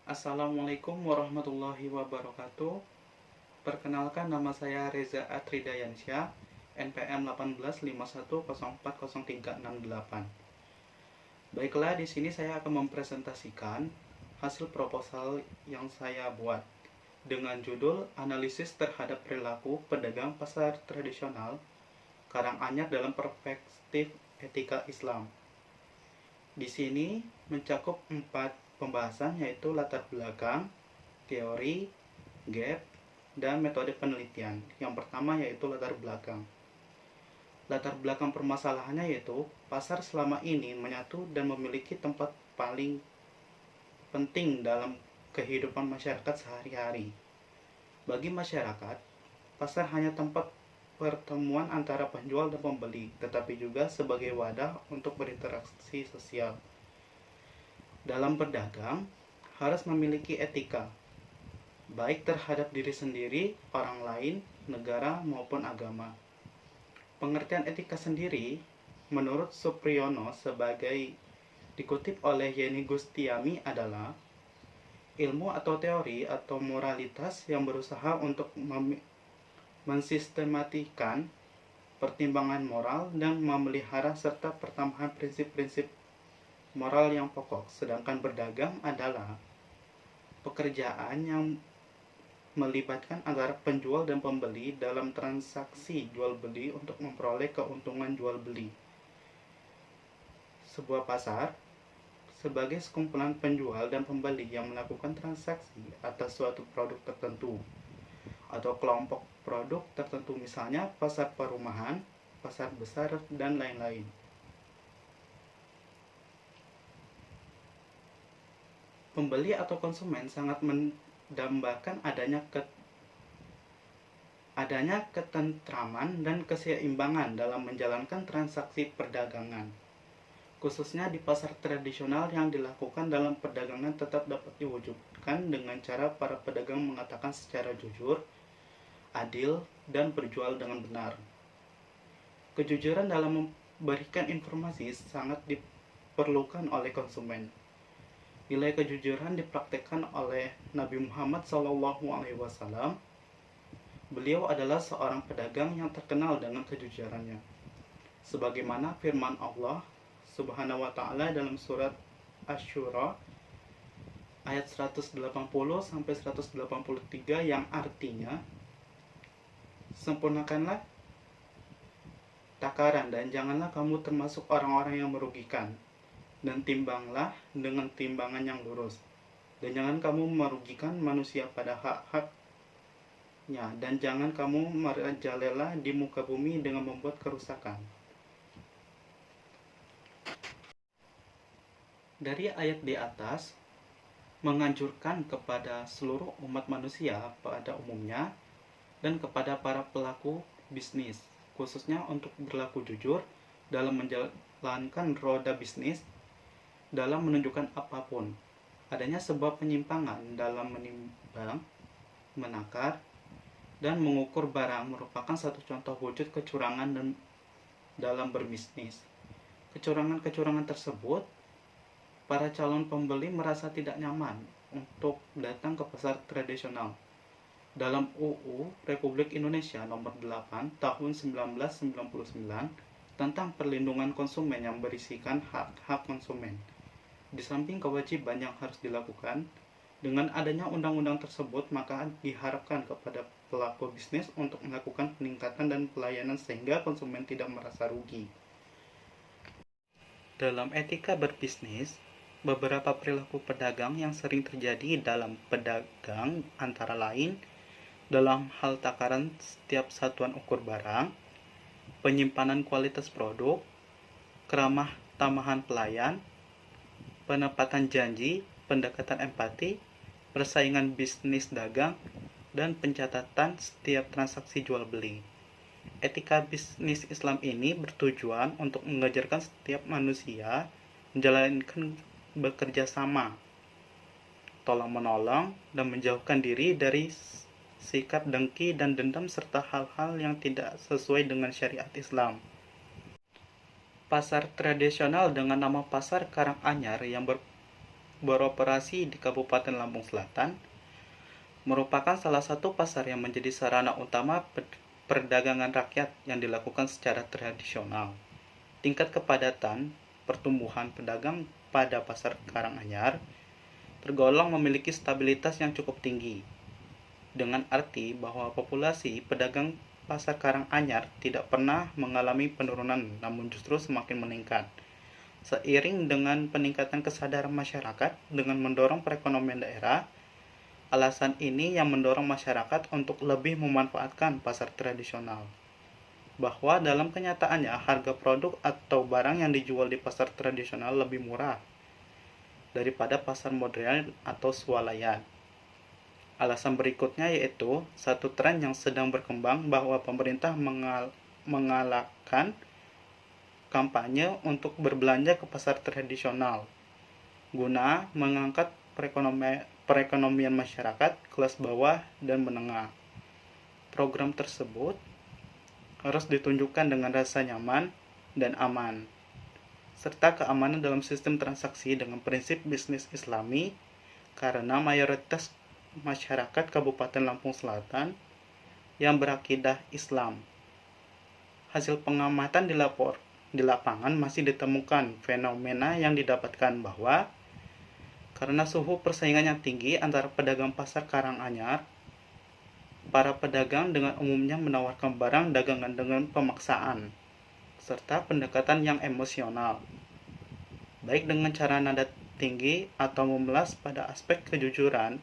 Assalamualaikum warahmatullahi wabarakatuh. Perkenalkan, nama saya Reza Atridayansyah, NPM 1851040368. Baiklah, di sini saya akan mempresentasikan hasil proposal yang saya buat dengan judul Analisis Terhadap Perilaku Pedagang Pasar Tradisional Karanganyar dalam Perspektif Etika Islam. Di sini mencakup 4 pembahasan, yaitu latar belakang, teori, gap, dan metode penelitian. Yang pertama yaitu latar belakang. Latar belakang permasalahannya yaitu pasar selama ini menyatu dan memiliki tempat paling penting dalam kehidupan masyarakat sehari-hari. Bagi masyarakat, pasar hanya tempat pertemuan antara penjual dan pembeli, tetapi juga sebagai wadah untuk berinteraksi sosial. Dalam berdagang, harus memiliki etika, baik terhadap diri sendiri, orang lain, negara, maupun agama. Pengertian etika sendiri, menurut Supriyono sebagai dikutip oleh Yeni Gustiami adalah ilmu atau teori atau moralitas yang berusaha untuk mensistematikan pertimbangan moral dan memelihara serta pertambahan prinsip-prinsip moral yang pokok. Sedangkan berdagang adalah pekerjaan yang melibatkan antara penjual dan pembeli dalam transaksi jual beli untuk memperoleh keuntungan jual beli. Sebuah pasar sebagai sekumpulan penjual dan pembeli yang melakukan transaksi atas suatu produk tertentu atau kelompok produk tertentu, misalnya pasar perumahan, pasar besar, dan lain-lain. Pembeli atau konsumen sangat mendambakan adanya ketentraman dan keseimbangan dalam menjalankan transaksi perdagangan. Khususnya di pasar tradisional, yang dilakukan dalam perdagangan tetap dapat diwujudkan dengan cara para pedagang mengatakan secara jujur, adil, dan berjual dengan benar. Kejujuran dalam memberikan informasi sangat diperlukan oleh konsumen. Nilai kejujuran dipraktekkan oleh Nabi Muhammad SAW. Beliau adalah seorang pedagang yang terkenal dengan kejujurannya. Sebagaimana firman Allah Subhanahu wa Ta'ala dalam surat Asy-Syura ayat 180 sampai 183 yang artinya, sempurnakanlah takaran dan janganlah kamu termasuk orang-orang yang merugikan, dan timbanglah dengan timbangan yang lurus, dan jangan kamu merugikan manusia pada hak-haknya, dan jangan kamu merajalela di muka bumi dengan membuat kerusakan. Dari ayat di atas menganjurkan kepada seluruh umat manusia pada umumnya dan kepada para pelaku bisnis khususnya untuk berlaku jujur dalam menjalankan roda bisnis, dalam menunjukkan apapun adanya sebuah penyimpangan dalam menimbang, menakar, dan mengukur barang merupakan satu contoh wujud kecurangan dan dalam berbisnis. Kecurangan-kecurangan tersebut, para calon pembeli merasa tidak nyaman untuk datang ke pasar tradisional. Dalam UU Republik Indonesia Nomor 8 Tahun 1999 tentang perlindungan konsumen yang berisikan hak-hak konsumen, di samping kewajiban yang harus dilakukan, dengan adanya undang-undang tersebut maka diharapkan kepada pelaku bisnis untuk melakukan peningkatan dan pelayanan sehingga konsumen tidak merasa rugi. Dalam etika berbisnis, beberapa perilaku pedagang yang sering terjadi dalam pedagang antara lain dalam hal takaran setiap satuan ukur barang, penyimpanan kualitas produk, keramah tamahan pelayan, penepatan janji, pendekatan empati, persaingan bisnis dagang, dan pencatatan setiap transaksi jual beli. Etika bisnis Islam ini bertujuan untuk mengajarkan setiap manusia menjalankan bekerja sama, tolong-menolong, dan menjauhkan diri dari sikap dengki dan dendam serta hal-hal yang tidak sesuai dengan syariat Islam. Pasar tradisional dengan nama Pasar Karanganyar yang beroperasi di Kabupaten Lampung Selatan, merupakan salah satu pasar yang menjadi sarana utama perdagangan rakyat yang dilakukan secara tradisional. Tingkat kepadatan pertumbuhan pedagang pada pasar Karanganyar tergolong memiliki stabilitas yang cukup tinggi, dengan arti bahwa populasi pedagang pasar Karanganyar tidak pernah mengalami penurunan, namun justru semakin meningkat. Seiring dengan peningkatan kesadaran masyarakat dengan mendorong perekonomian daerah, alasan ini yang mendorong masyarakat untuk lebih memanfaatkan pasar tradisional. Bahwa dalam kenyataannya harga produk atau barang yang dijual di pasar tradisional lebih murah daripada pasar modern atau swalayan. Alasan berikutnya yaitu satu tren yang sedang berkembang bahwa pemerintah mengalahkan kampanye untuk berbelanja ke pasar tradisional guna mengangkat perekonomian masyarakat kelas bawah dan menengah. Program tersebut harus ditunjukkan dengan rasa nyaman dan aman, serta keamanan dalam sistem transaksi dengan prinsip bisnis Islami, karena mayoritas masyarakat Kabupaten Lampung Selatan yang berakidah Islam. Hasil pengamatan di lapangan masih ditemukan fenomena yang didapatkan bahwa karena suhu persaingan yang tinggi antara pedagang pasar Karanganyar, para pedagang dengan umumnya menawarkan barang dagangan dengan pemaksaan, serta pendekatan yang emosional, baik dengan cara nada tinggi atau memelas pada aspek kejujuran.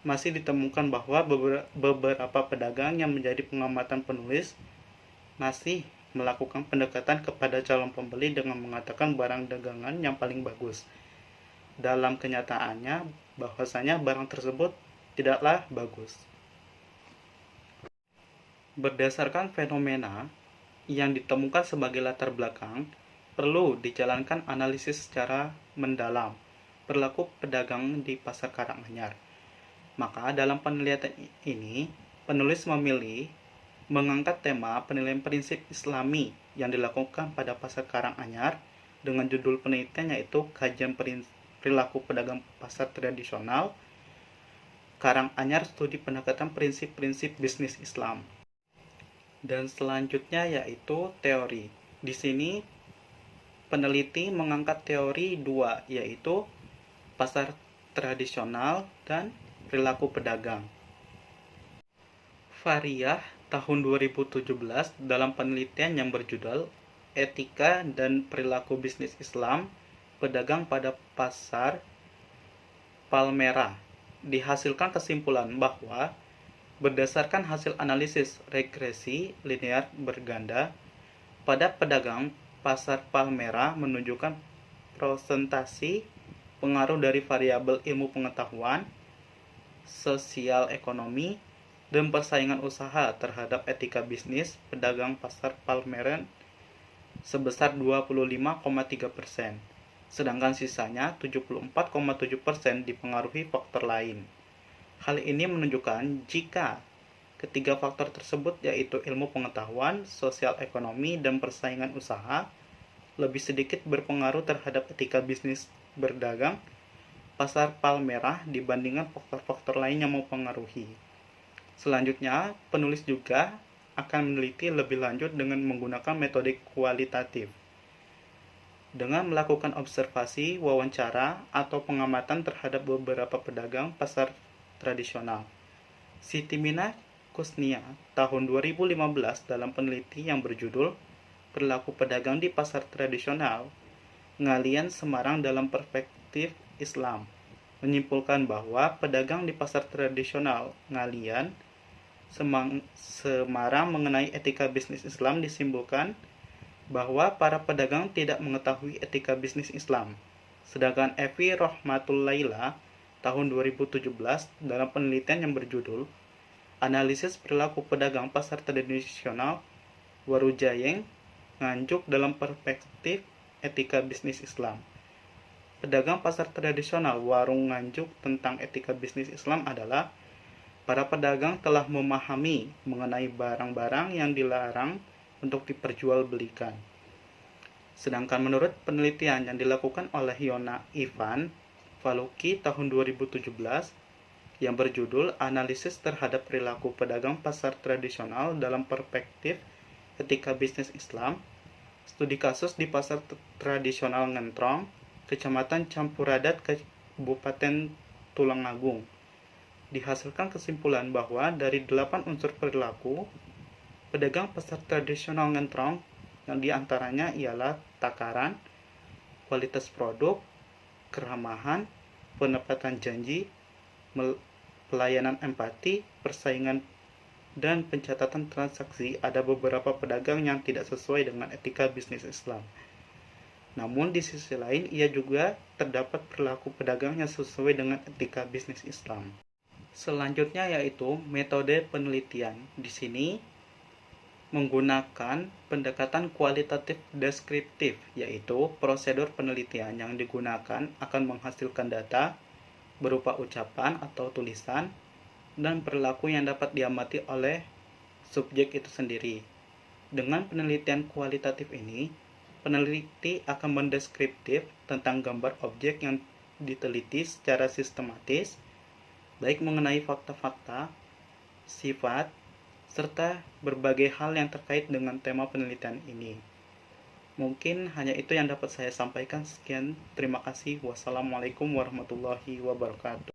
Masih ditemukan bahwa beberapa pedagang yang menjadi pengamatan penulis masih melakukan pendekatan kepada calon pembeli dengan mengatakan barang dagangan yang paling bagus. Dalam kenyataannya, bahwasanya barang tersebut tidaklah bagus. Berdasarkan fenomena yang ditemukan sebagai latar belakang, perlu dijalankan analisis secara mendalam perilaku pedagang di pasar Karanganyar. Maka dalam penelitian ini, penulis memilih mengangkat tema penilaian prinsip Islami yang dilakukan pada pasar Karanganyar dengan judul penelitian yaitu Kajian Perilaku Pedagang Pasar Tradisional Karanganyar Studi Pendekatan Prinsip-Prinsip Bisnis Islam. Dan selanjutnya yaitu teori. Di sini peneliti mengangkat teori dua, yaitu pasar tradisional dan perilaku pedagang. Fariah tahun 2017 dalam penelitian yang berjudul Etika dan Perilaku Bisnis Islam Pedagang pada Pasar Palmerah dihasilkan kesimpulan bahwa berdasarkan hasil analisis regresi linear berganda pada pedagang pasar Palmerah menunjukkan presentasi pengaruh dari variabel ilmu pengetahuan, sosial ekonomi, dan persaingan usaha terhadap etika bisnis pedagang pasar Palmerah sebesar 25,3%. Sedangkan sisanya 74,7% dipengaruhi faktor lain. Hal ini menunjukkan jika ketiga faktor tersebut yaitu ilmu pengetahuan, sosial ekonomi, dan persaingan usaha lebih sedikit berpengaruh terhadap etika bisnis berdagang pasar Palmerah dibandingkan faktor-faktor lain yang mempengaruhi. Selanjutnya, penulis juga akan meneliti lebih lanjut dengan menggunakan metode kualitatif dengan melakukan observasi, wawancara, atau pengamatan terhadap beberapa pedagang pasar tradisional. Siti Mina Kusnia tahun 2015 dalam peneliti yang berjudul Perilaku Pedagang di Pasar Tradisional Ngalian Semarang dalam Perspektif Islam menyimpulkan bahwa pedagang di pasar tradisional Ngalian Semarang mengenai etika bisnis Islam disimpulkan bahwa para pedagang tidak mengetahui etika bisnis Islam. Sedangkan Evi Rohmatullaila tahun 2017 dalam penelitian yang berjudul Analisis Perilaku Pedagang Pasar Tradisional Warujayeng Nganjuk dalam Perspektif Etika Bisnis Islam. Pedagang pasar tradisional Warung Nganjuk tentang etika bisnis Islam adalah para pedagang telah memahami mengenai barang-barang yang dilarang untuk diperjualbelikan. Sedangkan menurut penelitian yang dilakukan oleh Yona Ivan, Faluqi tahun 2017 yang berjudul Analisis Terhadap Perilaku Pedagang Pasar Tradisional dalam Perspektif Etika Bisnis Islam, studi kasus di Pasar Tradisional Ngentrong, Kecamatan Campuradat, Kabupaten Tulangagung. Dihasilkan kesimpulan bahwa dari 8 unsur perilaku pedagang pasar tradisional Ngentrong, yang diantaranya ialah takaran, kualitas produk, keramahan, penepatan janji, pelayanan empati, persaingan, dan pencatatan transaksi, ada beberapa pedagang yang tidak sesuai dengan etika bisnis Islam. Namun di sisi lain, ia juga terdapat perilaku pedagang yang sesuai dengan etika bisnis Islam. Selanjutnya yaitu metode penelitian. Di sini menggunakan pendekatan kualitatif deskriptif, yaitu prosedur penelitian yang digunakan akan menghasilkan data berupa ucapan atau tulisan dan perilaku yang dapat diamati oleh subjek itu sendiri. Dengan penelitian kualitatif ini, peneliti akan mendeskriptif tentang gambar objek yang diteliti secara sistematis, baik mengenai fakta-fakta, sifat, serta berbagai hal yang terkait dengan tema penelitian ini. Mungkin hanya itu yang dapat saya sampaikan. Sekian, terima kasih. Wassalamualaikum warahmatullahi wabarakatuh.